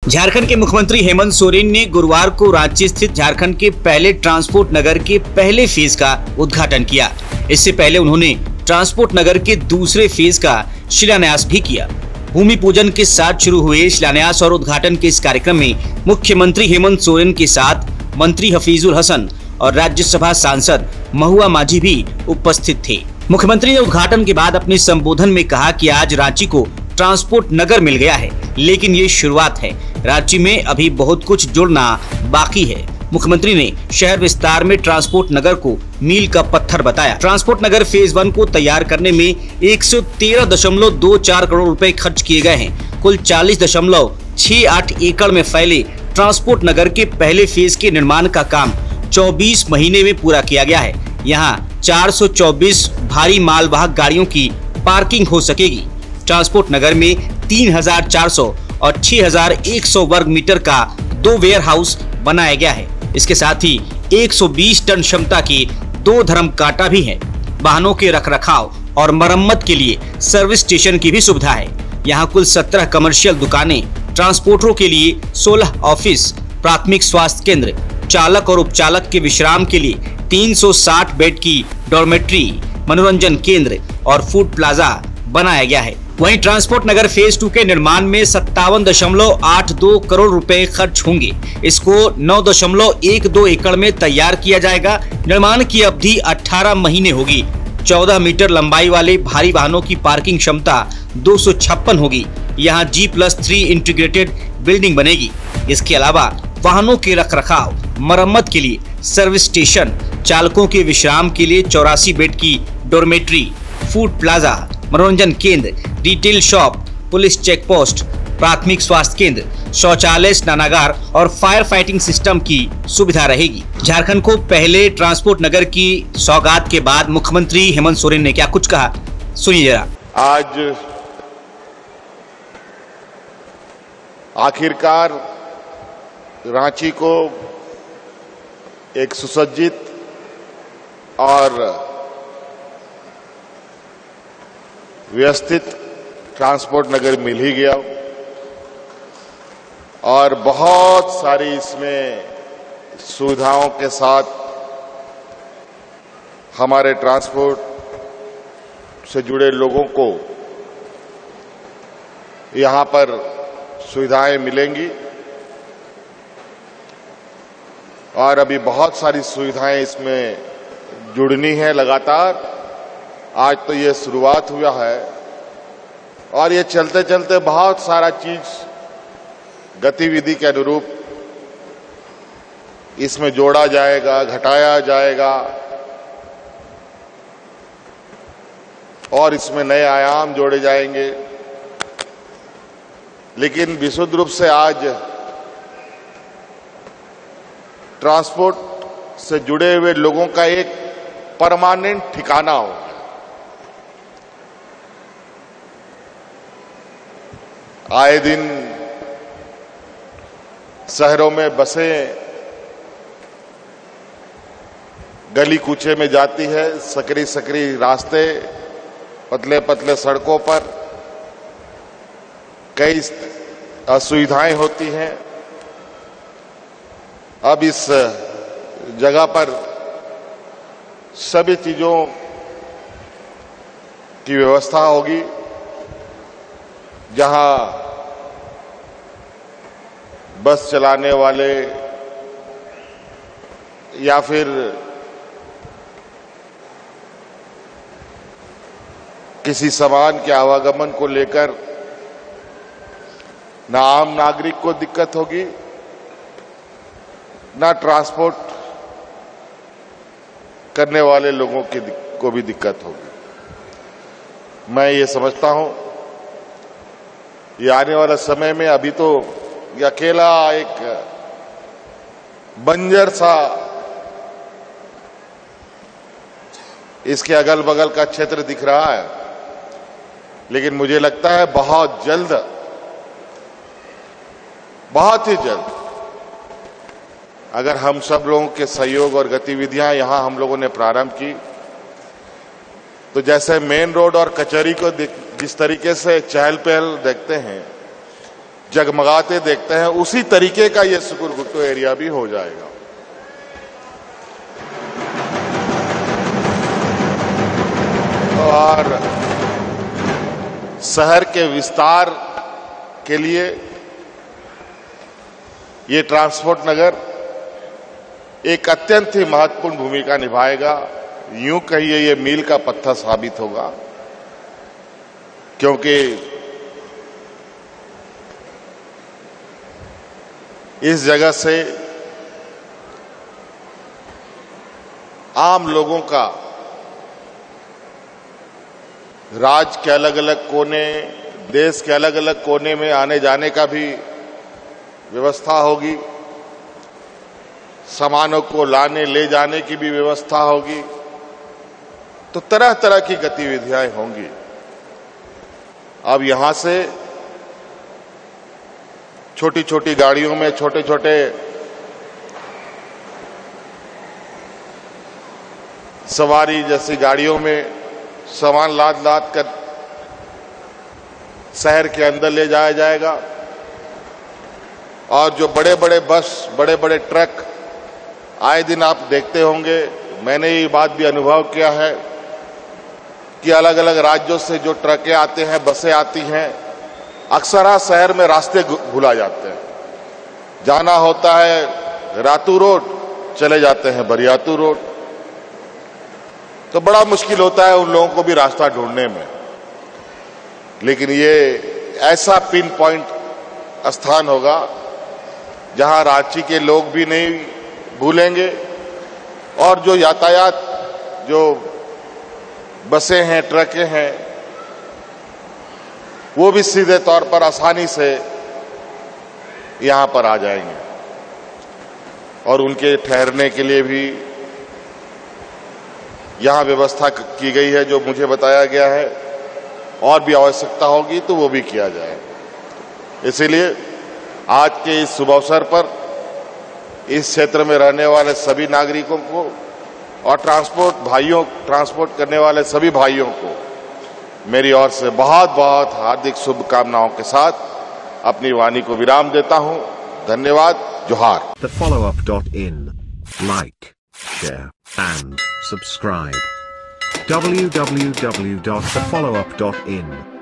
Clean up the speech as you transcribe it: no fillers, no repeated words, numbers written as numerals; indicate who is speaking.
Speaker 1: झारखंड के मुख्यमंत्री हेमंत सोरेन ने गुरुवार को रांची स्थित झारखंड के पहले ट्रांसपोर्ट नगर के पहले फेज का उद्घाटन किया। इससे पहले उन्होंने ट्रांसपोर्ट नगर के दूसरे फेज का शिलान्यास भी किया। भूमि पूजन के साथ शुरू हुए शिलान्यास और उद्घाटन के इस कार्यक्रम में मुख्यमंत्री हेमंत सोरेन के साथ मंत्री हफीजुल हसन और राज्यसभा सांसद महुआ माझी भी उपस्थित थे। मुख्यमंत्री ने उद्घाटन के बाद अपने संबोधन में कहा कि आज रांची को ट्रांसपोर्ट नगर मिल गया है, लेकिन ये शुरुआत है। रांची में अभी बहुत कुछ जुड़ना बाकी है। मुख्यमंत्री ने शहर विस्तार में ट्रांसपोर्ट नगर को मील का पत्थर बताया। ट्रांसपोर्ट नगर फेज 1 को तैयार करने में 113.24 करोड़ रुपए खर्च किए गए हैं। कुल 40.68 एकड़ में फैले ट्रांसपोर्ट नगर के पहले फेज के निर्माण का काम 24 महीने में पूरा किया गया है। यहाँ 424 भारी मालवाहक गाड़ियों की पार्किंग हो सकेगी। ट्रांसपोर्ट नगर में 3,400 और 6,100 वर्ग मीटर का 2 वेयर हाउस बनाया गया है। इसके साथ ही 120 टन क्षमता की 2 धर्म कांटा भी हैं। वाहनों के रखरखाव और मरम्मत के लिए सर्विस स्टेशन की भी सुविधा है। यहाँ कुल 17 कमर्शियल दुकानें, ट्रांसपोर्टरों के लिए 16 ऑफिस, प्राथमिक स्वास्थ्य केंद्र, चालक और उपचालक के विश्राम के लिए 360 बेड की डॉर्मेट्री, मनोरंजन केंद्र और फूड प्लाजा बनाया गया है। वहीं ट्रांसपोर्ट नगर फेज 2 के निर्माण में 57.82 करोड़ रुपए खर्च होंगे। इसको 9.12 एकड़ में तैयार किया जाएगा। निर्माण की अवधि 18 महीने होगी। 14 मीटर लंबाई वाले भारी वाहनों की पार्किंग क्षमता 256 होगी। यहाँ G+3 इंटीग्रेटेड बिल्डिंग बनेगी। इसके अलावा वाहनों के रखरखाव, मरम्मत के लिए सर्विस स्टेशन, चालकों के विश्राम के लिए 84 बेड की डॉर्मेट्री, फूड प्लाजा, मनोरंजन केंद्र, retail shop, police check post, प्राथमिक स्वास्थ्य केंद्र, शौचालय, स्नानागार और फायर फाइटिंग सिस्टम की सुविधा रहेगी। झारखंड को पहले ट्रांसपोर्ट नगर की सौगात के बाद मुख्यमंत्री हेमंत सोरेन ने क्या कुछ कहा, सुनिए जरा।
Speaker 2: आज आखिरकार रांची को एक सुसज्जित और व्यवस्थित ट्रांसपोर्ट नगर मिल ही गया और बहुत सारी इसमें सुविधाओं के साथ हमारे ट्रांसपोर्ट से जुड़े लोगों को यहां पर सुविधाएं मिलेंगी और अभी बहुत सारी सुविधाएं इसमें जुड़नी है लगातार। आज तो ये शुरुआत हुआ है और ये चलते चलते बहुत सारा चीज गतिविधि के अनुरूप इसमें जोड़ा जाएगा, घटाया जाएगा और इसमें नए आयाम जोड़े जाएंगे। लेकिन विशुद्ध रूप से आज ट्रांसपोर्ट से जुड़े हुए लोगों का एक परमानेंट ठिकाना हो। आए दिन शहरों में बसें गली कूचे में जाती है, सकरी सकरी रास्ते, पतले पतले सड़कों पर कई असुविधाएं होती हैं। अब इस जगह पर सभी चीजों की व्यवस्था होगी, जहां बस चलाने वाले या फिर किसी सामान के आवागमन को लेकर ना आम नागरिक को दिक्कत होगी, ना ट्रांसपोर्ट करने वाले लोगों को भी दिक्कत होगी। मैं ये समझता हूं ये आने वाला समय में, अभी तो ये अकेला एक बंजर सा इसके अगल बगल का क्षेत्र दिख रहा है, लेकिन मुझे लगता है बहुत जल्द, बहुत ही जल्द अगर हम सब लोगों के सहयोग और गतिविधियां यहां हम लोगों ने प्रारंभ की, तो जैसे मेन रोड और कचहरी को जिस तरीके से चहल पहल देखते हैं, जगमगाते देखते हैं, उसी तरीके का ये सुकुरगुट्टू एरिया भी हो जाएगा। और शहर के विस्तार के लिए ये ट्रांसपोर्ट नगर एक अत्यंत ही महत्वपूर्ण भूमिका निभाएगा। यूं कहिए ये मील का पत्थर साबित होगा, क्योंकि इस जगह से आम लोगों का राज्य के अलग अलग कोने, देश के अलग अलग कोने में आने जाने का भी व्यवस्था होगी, सामानों को लाने ले जाने की भी व्यवस्था होगी, तो तरह तरह की गतिविधियां होंगी। अब यहां से छोटी छोटी गाड़ियों में, छोटे छोटे सवारी जैसी गाड़ियों में सामान लाद लाद कर शहर के अंदर ले जाया जाएगा। और जो बड़े बड़े बस, बड़े बड़े ट्रक आए दिन आप देखते होंगे, मैंने ये बात भी अनुभव किया है कि अलग अलग राज्यों से जो ट्रकें आते हैं, बसें आती हैं, अक्सर शहर में रास्ते भुला जाते हैं। जाना होता है रातू रोड, चले जाते हैं बरियातू रोड, तो बड़ा मुश्किल होता है उन लोगों को भी रास्ता ढूंढने में। लेकिन ये ऐसा पिन पॉइंट स्थान होगा जहां रांची के लोग भी नहीं भूलेंगे, और जो यातायात, जो बसें हैं, ट्रकें हैं, वो भी सीधे तौर पर आसानी से यहां पर आ जाएंगे। और उनके ठहरने के लिए भी यहां व्यवस्था की गई है, जो मुझे बताया गया है। और भी आवश्यकता होगी तो वो भी किया जाए। इसीलिए आज के इस शुभ अवसर पर इस क्षेत्र में रहने वाले सभी नागरिकों को और ट्रांसपोर्ट करने वाले सभी भाइयों को मेरी ओर से बहुत बहुत हार्दिक शुभकामनाओं के साथ अपनी वाणी को विराम देता हूं। धन्यवाद। जोहार।
Speaker 3: thefollowup.in. Like, share and subscribe. www.thefollowup.in